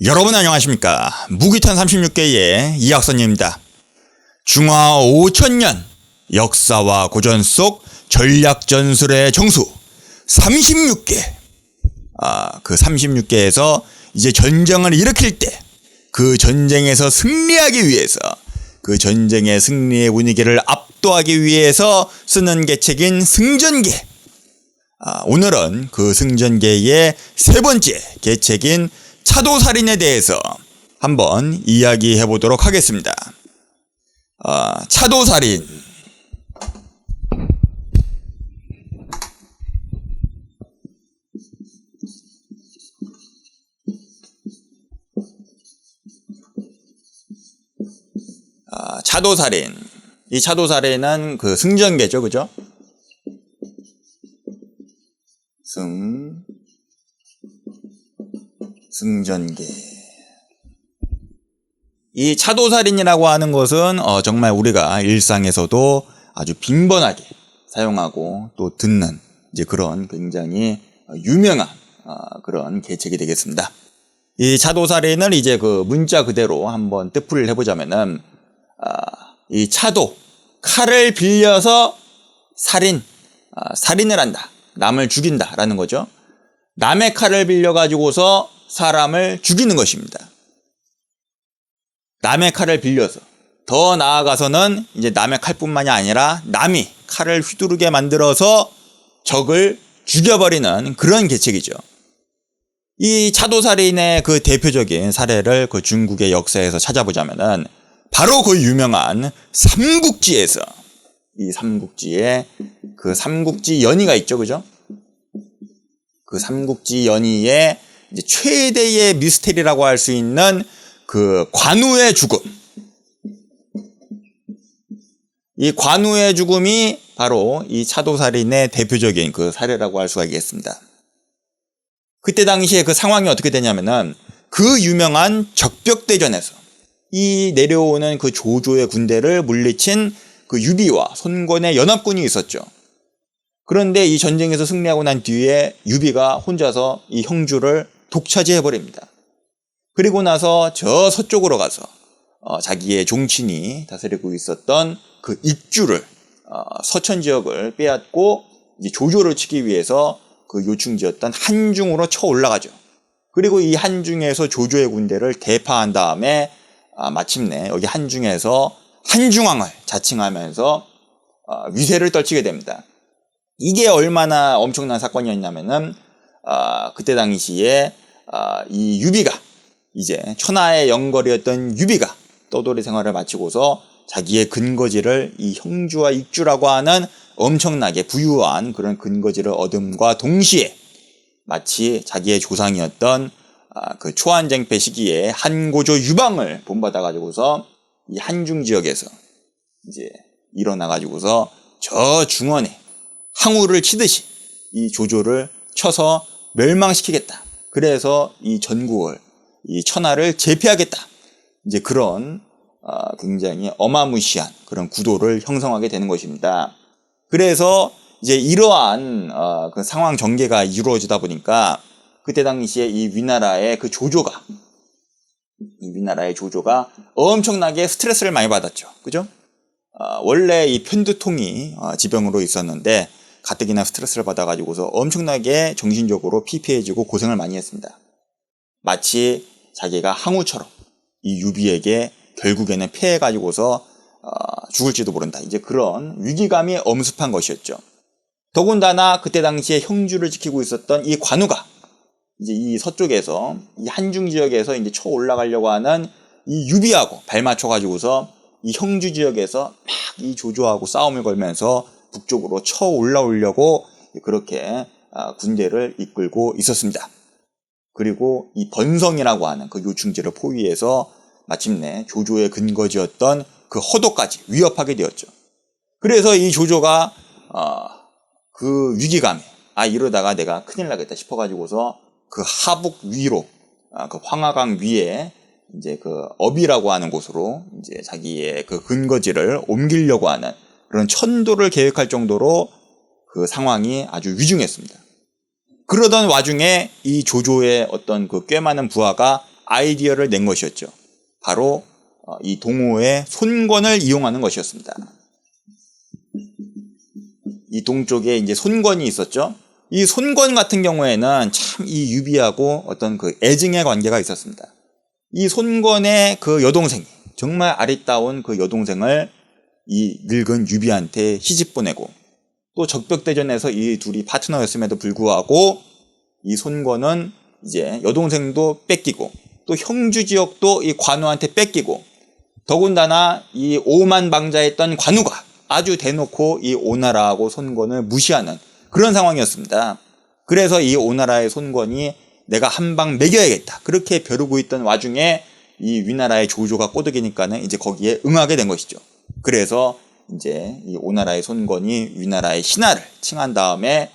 여러분 안녕하십니까. 무기탄 36개의 이학선입니다. 중화 5000년 역사와 고전 속 전략전술의 정수 36개. 그 36개에서 이제 전쟁을 일으킬 때 그 전쟁에서 승리하기 위해서, 그 전쟁의 승리의 분위기를 압도하기 위해서 쓰는 계책인 승전계. 오늘은 그 승전계의 세 번째 계책인 차도살인에 대해서 한번 이야기해 보도록 하겠습니다. 차도살인. 차도살인. 이 차도살인은 그 승전계죠, 그죠? 승전계. 이 차도살인이라고 하는 것은 정말 우리가 일상에서도 아주 빈번하게 사용하고 또 듣는 이제 그런 굉장히 유명한 그런 계책이 되겠습니다. 이 차도살인을 이제 그 문자 그대로 한번 뜻풀이를 해보자면은 이 차도, 칼을 빌려서 살인을 한다. 남을 죽인다라는 거죠. 남의 칼을 빌려가지고서 사람을 죽이는 것입니다. 남의 칼을 빌려서. 더 나아가서는 이제 남의 칼뿐만이 아니라 남이 칼을 휘두르게 만들어서 적을 죽여버리는 그런 계책이죠. 이 차도살인의 그 대표적인 사례를 그 중국의 역사에서 찾아보자면은 바로 그 유명한 삼국지에서, 이 삼국지에 그 삼국지 연의가 있죠, 그죠? 그 삼국지 연의의 이제 최대의 미스테리라고 할 수 있는 그 관우의 죽음. 이 관우의 죽음이 바로 이 차도살인의 대표적인 그 사례라고 할 수가 있겠습니다. 그때 당시에 그 상황이 어떻게 되냐면은 그 유명한 적벽대전에서 이 내려오는 그 조조의 군대를 물리친 그 유비와 손권의 연합군이 있었죠. 그런데 이 전쟁에서 승리하고 난 뒤에 유비가 혼자서 이 형주를 독차지해버립니다. 그리고 나서 저 서쪽으로 가서 자기의 종친이 다스리고 있었던 그 익주를, 서천 지역을 빼앗고 이제 조조를 치기 위해서 그 요충지였던 한중으로 쳐 올라가죠. 그리고 이 한중에서 조조의 군대를 대파한 다음에 마침내 여기 한중에서 한중왕을 자칭하면서 위세를 떨치게 됩니다. 이게 얼마나 엄청난 사건이었냐면은 그때 당시에 이 유비가, 이제 천하의 영걸이었던 유비가 떠돌이 생활을 마치고서 자기의 근거지를 이 형주와 익주라고 하는 엄청나게 부유한 그런 근거지를 얻음과 동시에 마치 자기의 조상이었던 그 초안쟁패 시기에 한고조 유방을 본받아 가지고서 이 한중 지역에서 이제 일어나 가지고서 저 중원에 항우를 치듯이 이 조조를 쳐서 멸망시키겠다. 그래서 이 전국을, 이 천하를 제패하겠다. 이제 그런 굉장히 어마무시한 그런 구도를 형성하게 되는 것입니다. 그래서 이제 이러한 그 상황 전개가 이루어지다 보니까 그때 당시에 이 위나라의 조조가 엄청나게 스트레스를 많이 받았죠. 그죠? 원래 이 편두통이 지병으로 있었는데 가뜩이나 스트레스를 받아가지고서 엄청나게 정신적으로 피폐해지고 고생을 많이 했습니다. 마치 자기가 항우처럼 이 유비에게 결국에는 패해가지고서 죽을지도 모른다. 이제 그런 위기감이 엄습한 것이었죠. 더군다나 그때 당시에 형주를 지키고 있었던 이 관우가 이제 이 서쪽에서 이 한중 지역에서 이제 쳐 올라가려고 하는 이 유비하고 발맞춰가지고서 이 형주 지역에서 막 이 조조하고 싸움을 걸면서 북쪽으로 쳐 올라오려고 그렇게 군대를 이끌고 있었습니다. 그리고 이 번성이라고 하는 그 요충지를 포위해서 마침내 조조의 근거지였던 그 허도까지 위협하게 되었죠. 그래서 이 조조가 그 위기감에 이러다가 내가 큰일 나겠다 싶어가지고서 그 하북 위로, 그 황하강 위에 이제 그 업이라고 하는 곳으로 이제 자기의 그 근거지를 옮기려고 하는 그런 천도를 계획할 정도로 그 상황이 아주 위중했습니다. 그러던 와중에 이 조조의 어떤 그 꽤 많은 부하가 아이디어를 낸 것이었죠. 바로 이 동호의 손권을 이용하는 것이었습니다. 이 동쪽에 이제 손권이 있었죠. 이 손권 같은 경우에는 참 이 유비하고 어떤 그 애증의 관계가 있었습니다. 이 손권의 그 여동생이 정말 아리따운 그 여동생을 이 늙은 유비한테 시집 보내고 또 적벽대전에서 이 둘이 파트너였음에도 불구하고 이 손권은 이제 여동생도 뺏기고 또 형주 지역도 이 관우한테 뺏기고 더군다나 이 오만방자했던 관우가 아주 대놓고 이 오나라하고 손권을 무시하는 그런 상황이었습니다. 그래서 이 오나라의 손권이 내가 한 방 매겨야겠다 그렇게 벼르고 있던 와중에 이 위나라의 조조가 꼬드기니까는 이제 거기에 응하게 된 것이죠. 그래서 이제 이 오나라의 손권이 위나라의 신하를 칭한 다음에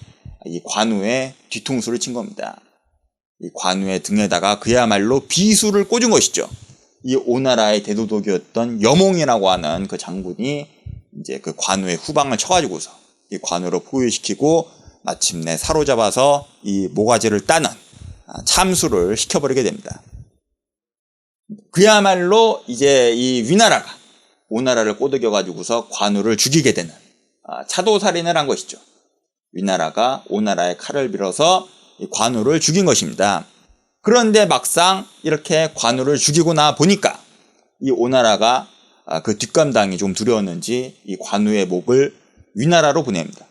이 관우의 뒤통수를 친 겁니다. 이 관우의 등에다가 그야말로 비수를 꽂은 것이죠. 이 오나라의 대도독이었던 여몽이라고 하는 그 장군이 이제 그 관우의 후방을 쳐가지고서 이 관우를 포위시키고 마침내 사로잡아서 이 모가지를 따는 참수를 시켜버리게 됩니다. 그야말로 이제 이 위나라가 오나라를 꼬드겨가지고서 관우를 죽이게 되는 차도살인을 한 것이죠. 위나라가 오나라의 칼을 빌어서 이 관우를 죽인 것입니다. 그런데 막상 이렇게 관우를 죽이고 나 보니까 이 오나라가 그 뒷감당이 좀 두려웠는지 이 관우의 목을 위나라로 보냅니다.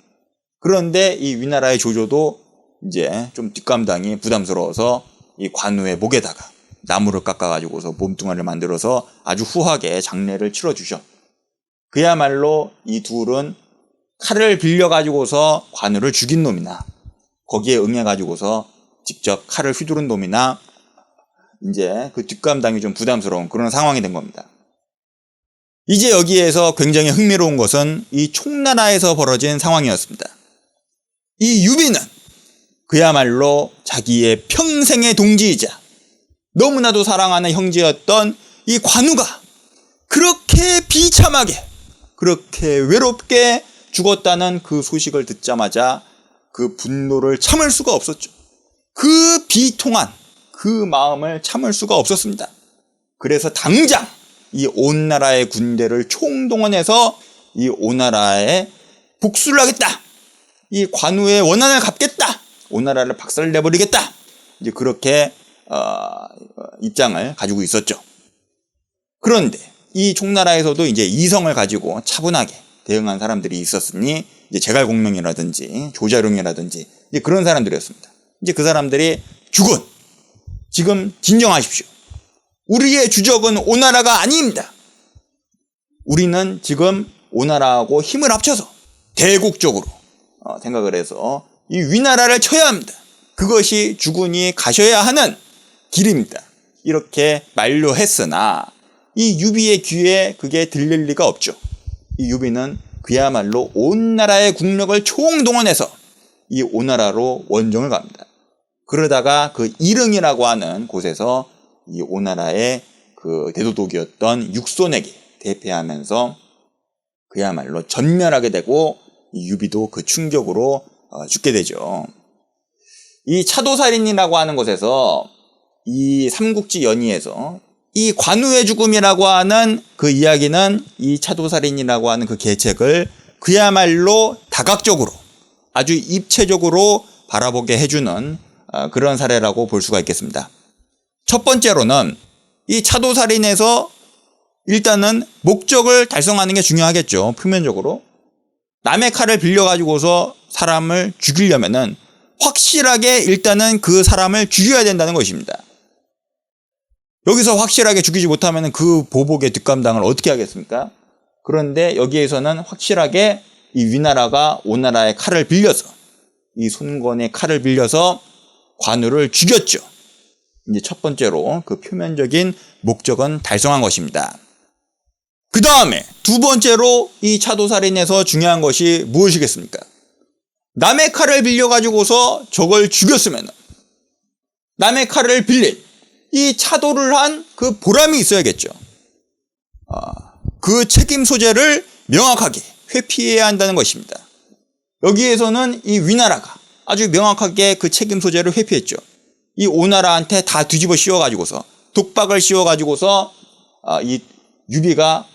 그런데 이 위나라의 조조도 이제 좀 뒷감당이 부담스러워서 이 관우의 목에다가 나무를 깎아가지고서 몸뚱아리를 만들어서 아주 후하게 장례를 치러주셔. 그야말로 이 둘은 칼을 빌려가지고서 관우를 죽인 놈이나 거기에 응해가지고서 직접 칼을 휘두른 놈이나 이제 그 뒷감당이 좀 부담스러운 그런 상황이 된 겁니다. 이제 여기에서 굉장히 흥미로운 것은 이 총나라에서 벌어진 상황이었습니다. 이 유비는 그야말로 자기의 평생의 동지이자 너무나도 사랑하는 형제였던 이 관우가 그렇게 비참하게 그렇게 외롭게 죽었다는 그 소식을 듣자마자 그 분노를 참을 수가 없었죠. 그 비통한 그 마음을 참을 수가 없었습니다. 그래서 당장 이 온 나라의 군대를 총동원해서 이 오나라에 복수를 하겠다. 이 관우의 원한을 갚겠다. 오나라를 박살내버리겠다. 이제 그렇게 입장을 가지고 있었죠. 그런데 이 총나라에서도 이제 이성을 가지고 차분하게 대응한 사람들이 있었으니 이제 제갈공명이라든지 조자룡이라든지 이제 그런 사람들이었습니다. 이제 그 사람들이 주군, 지금 진정하십시오. 우리의 주적은 오나라가 아닙니다. 우리는 지금 오나라하고 힘을 합쳐서 대국적으로 생각을 해서 이 위나라를 쳐야 합니다. 그것이 주군이 가셔야 하는 길입니다. 이렇게 만류했으나 이 유비의 귀에 그게 들릴 리가 없죠. 이 유비는 그야말로 온 나라의 국력을 총동원해서 이 오나라로 원정을 갑니다. 그러다가 그 이릉이라고 하는 곳에서 이 오나라의 그 대도독이었던 육손에게 대패하면서 그야말로 전멸하게 되고 이 유비도 그 충격으로 죽게 되죠. 이 차도살인이라고 하는 곳에서 이 삼국지 연의에서 이 관우의 죽음이라고 하는 그 이야기는 이 차도살인이라고 하는 그 계책을 그야말로 다각적으로 아주 입체적으로 바라보게 해주는 그런 사례라고 볼 수가 있겠습니다. 첫 번째로는 이 차도살인에서 일단은 목적을 달성하는 게 중요하겠죠. 표면적으로. 남의 칼을 빌려가지고서 사람을 죽이려면은 확실하게 일단은 그 사람을 죽여야 된다는 것입니다. 여기서 확실하게 죽이지 못하면 그 보복의 뒷감당을 어떻게 하겠습니까? 그런데 여기에서는 확실하게 이 위나라가 오나라의 칼을 빌려서 이 손권의 칼을 빌려서 관우를 죽였죠. 이제 첫 번째로 그 표면적인 목적은 달성한 것입니다. 그 다음에 두 번째로 이 차도살인에서 중요한 것이 무엇이겠습니까? 남의 칼을 빌려가지고서 저걸 죽였으면 남의 칼을 빌린 이 차도를 한 그 보람이 있어야겠죠. 그 책임 소재를 명확하게 회피해야 한다는 것입니다. 여기에서는 이 위나라가 아주 명확하게 그 책임 소재를 회피했죠. 이 오나라한테 다 뒤집어 씌워가지고서 독박을 씌워가지고서 이 유비가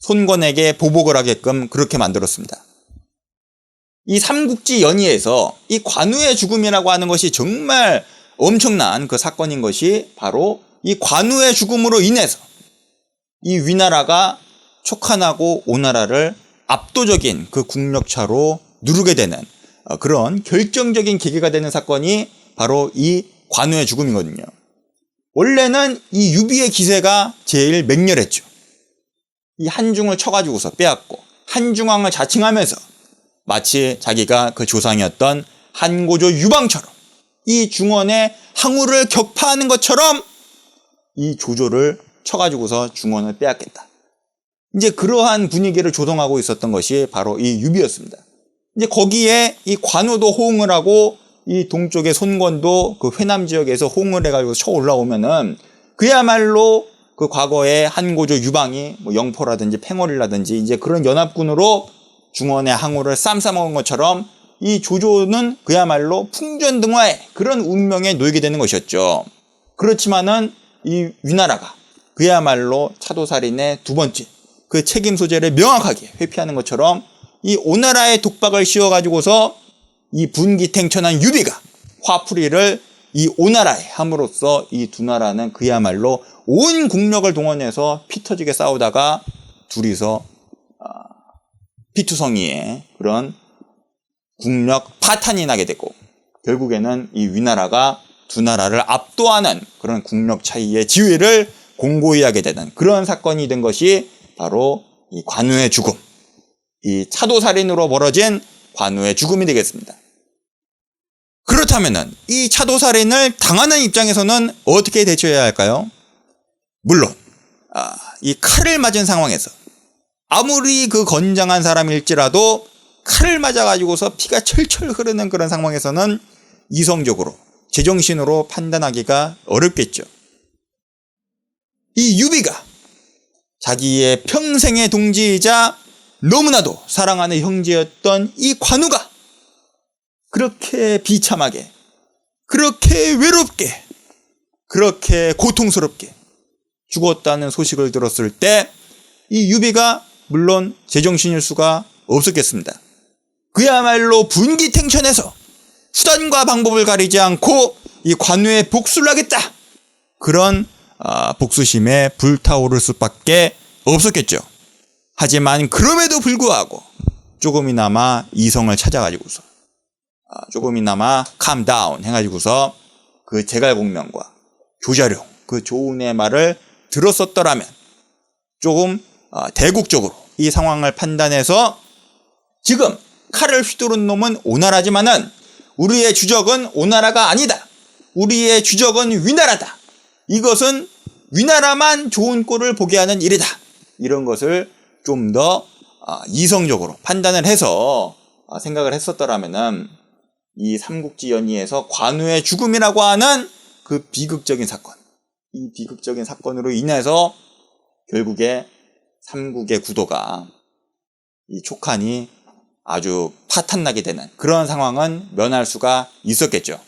손권에게 보복을 하게끔 그렇게 만들었습니다. 이 삼국지 연의에서 이 관우의 죽음이라고 하는 것이 정말 엄청난 그 사건인 것이 바로 이 관우의 죽음으로 인해서 이 위나라가 촉한하고 오나라를 압도적인 그 국력차로 누르게 되는 그런 결정적인 계기가 되는 사건이 바로 이 관우의 죽음이거든요. 원래는 이 유비의 기세가 제일 맹렬했죠. 이 한중을 쳐가지고서 빼앗고 한중왕을 자칭하면서 마치 자기가 그 조상이었던 한고조 유방처럼 이 중원의 항우를 격파하는 것처럼 이 조조를 쳐가지고서 중원을 빼앗겠다. 이제 그러한 분위기를 조성하고 있었던 것이 바로 이 유비였습니다. 이제 거기에 이 관우도 호응을 하고 이 동쪽의 손권도 그 회남 지역에서 호응을 해가지고 쳐 올라오면은 그야말로 그 과거에 한고조 유방이 뭐 영포라든지 팽월이라든지 이제 그런 연합군으로 중원의 항우를 쌈싸먹은 것처럼 이 조조는 그야말로 풍전등화의 그런 운명에 놓이게 되는 것이었죠. 그렇지만은 이 위나라가 그야말로 차도살인의 두 번째 그 책임 소재를 명확하게 회피하는 것처럼 이 오나라의 독박을 씌워가지고서 이 분기탱천한 유비가 화풀이를 이 오나라에 함으로써 이 두 나라는 그야말로 온 국력을 동원해서 피 터지게 싸우다가 둘이서 피투성이의 그런 국력 파탄이 나게 되고 결국에는 이 위나라가 두 나라를 압도하는 그런 국력 차이의 지위를 공고히 하게 되는 그런 사건이 된 것이 바로 이 관우의 죽음, 이 차도살인으로 벌어진 관우의 죽음이 되겠습니다. 그렇다면은 이 차도살인을 당하는 입장에서는 어떻게 대처해야 할까요? 물론 이 칼을 맞은 상황에서 아무리 그 건장한 사람일지라도 칼을 맞아가지고서 피가 철철 흐르는 그런 상황에서는 이성적으로 제정신으로 판단하기가 어렵겠죠. 이 유비가 자기의 평생의 동지이자 너무나도 사랑하는 형제였던 이 관우가 그렇게 비참하게, 그렇게 외롭게, 그렇게 고통스럽게 죽었다는 소식을 들었을 때 이 유비가 물론 제정신일 수가 없었겠습니다. 그야말로 분기탱천해서 수단과 방법을 가리지 않고 이 관우의 복수를 하겠다. 그런 복수심에 불타오를 수밖에 없었겠죠. 하지만 그럼에도 불구하고 조금이나마 이성을 찾아가지고서 조금이나마 캄다운 해가지고서 그 제갈공명과 조자룡 그 조은의 말을 들었었더라면 조금 대국적으로 이 상황을 판단해서 지금 칼을 휘두른 놈은 오나라지만은 우리의 주적은 오나라가 아니다. 우리의 주적은 위나라다. 이것은 위나라만 좋은 꼴을 보게 하는 일이다. 이런 것을 좀 더 이성적으로 판단을 해서 생각을 했었더라면은 이 삼국지 연의에서 관우의 죽음이라고 하는 그 비극적인 사건, 이 비극적인 사건으로 인해서 결국에 삼국의 구도가 이 촉한이 아주 파탄나게 되는 그런 상황은 면할 수가 있었겠죠.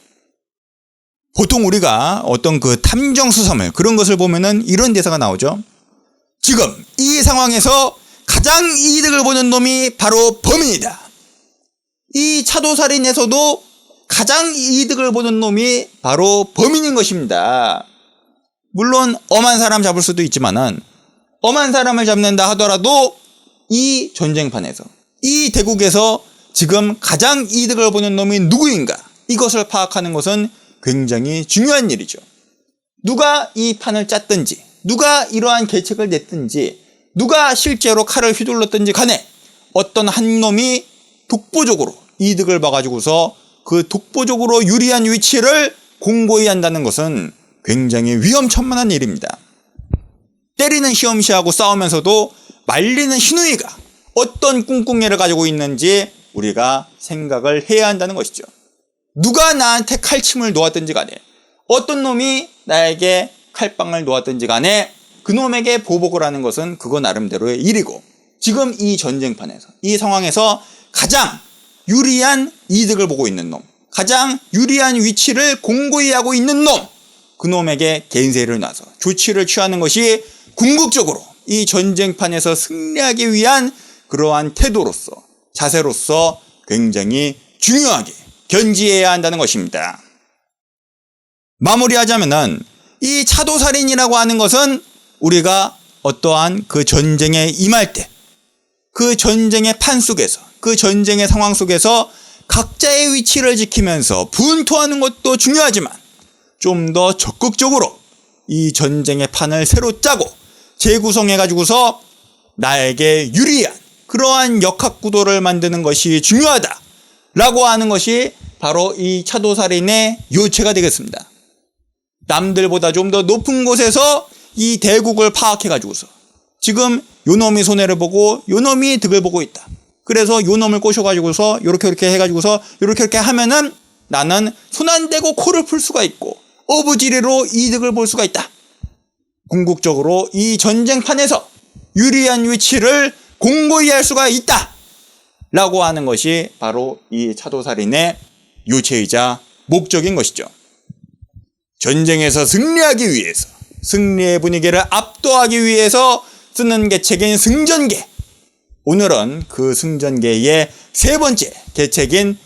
보통 우리가 어떤 그 탐정수사물 그런 것을 보면은 이런 대사가 나오죠. 지금 이 상황에서 가장 이득을 보는 놈이 바로 범인이다. 이 차도살인에서도 가장 이득을 보는 놈이 바로 범인인 것입니다. 물론 엄한 사람 잡을 수도 있지만은 엄한 사람을 잡는다 하더라도 이 전쟁판에서 이 대국에서 지금 가장 이득을 보는 놈이 누구인가 이것을 파악하는 것은 굉장히 중요한 일이죠. 누가 이 판을 짰든지 누가 이러한 계책을 냈든지 누가 실제로 칼을 휘둘렀든지 간에 어떤 한 놈이 독보적으로 이득을 봐가지고서 그 독보적으로 유리한 위치를 공고히 한다는 것은 굉장히 위험천만한 일입니다. 때리는 시험시하고 싸우면서도 말리는 시누이가 어떤 꿍꿍이를 가지고 있는지 우리가 생각을 해야 한다는 것이죠. 누가 나한테 칼침을 놓았든지 간에 어떤 놈이 나에게 칼빵을 놓았든지 간에 그 놈에게 보복을 하는 것은 그거 나름대로의 일이고 지금 이 전쟁판에서 이 상황에서 가장 유리한 이득을 보고 있는 놈, 가장 유리한 위치를 공고히 하고 있는 놈, 그놈에게 개인세를 놔서 조치를 취하는 것이 궁극적으로 이 전쟁판에서 승리하기 위한 그러한 태도로서, 자세로서 굉장히 중요하게 견지해야 한다는 것입니다. 마무리하자면은 이 차도살인이라고 하는 것은 우리가 어떠한 그 전쟁에 임할 때, 그 전쟁의 판 속에서, 그 전쟁의 상황 속에서 각자의 위치를 지키면서 분투하는 것도 중요하지만 좀 더 적극적으로 이 전쟁의 판을 새로 짜고 재구성해가지고서 나에게 유리한 그러한 역학구도를 만드는 것이 중요하다라고 하는 것이 바로 이 차도살인의 요체가 되겠습니다. 남들보다 좀 더 높은 곳에서 이 대국을 파악해가지고서 지금 요놈이 손해를 보고 요놈이 득을 보고 있다. 그래서 요놈을 꼬셔가지고서 요렇게 해가지고서 요렇게 하면은 나는 손 안 대고 코를 풀 수가 있고 어부지리로 이득을 볼 수가 있다. 궁극적으로 이 전쟁판에서 유리한 위치를 공고히 할 수가 있다. 라고 하는 것이 바로 이 차도살인의 요체이자 목적인 것이죠. 전쟁에서 승리하기 위해서, 승리의 분위기를 압도하기 위해서 쓰는 계책인 승전계. 오늘은 그 승전계의 세 번째 계책인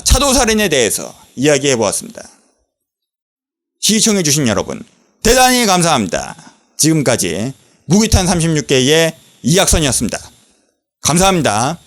차도살인에 대해서 이야기해 보았습니다. 시청해 주신 여러분 대단히 감사합니다. 지금까지 무기탄 36개의 이학선이었습니다. 감사합니다.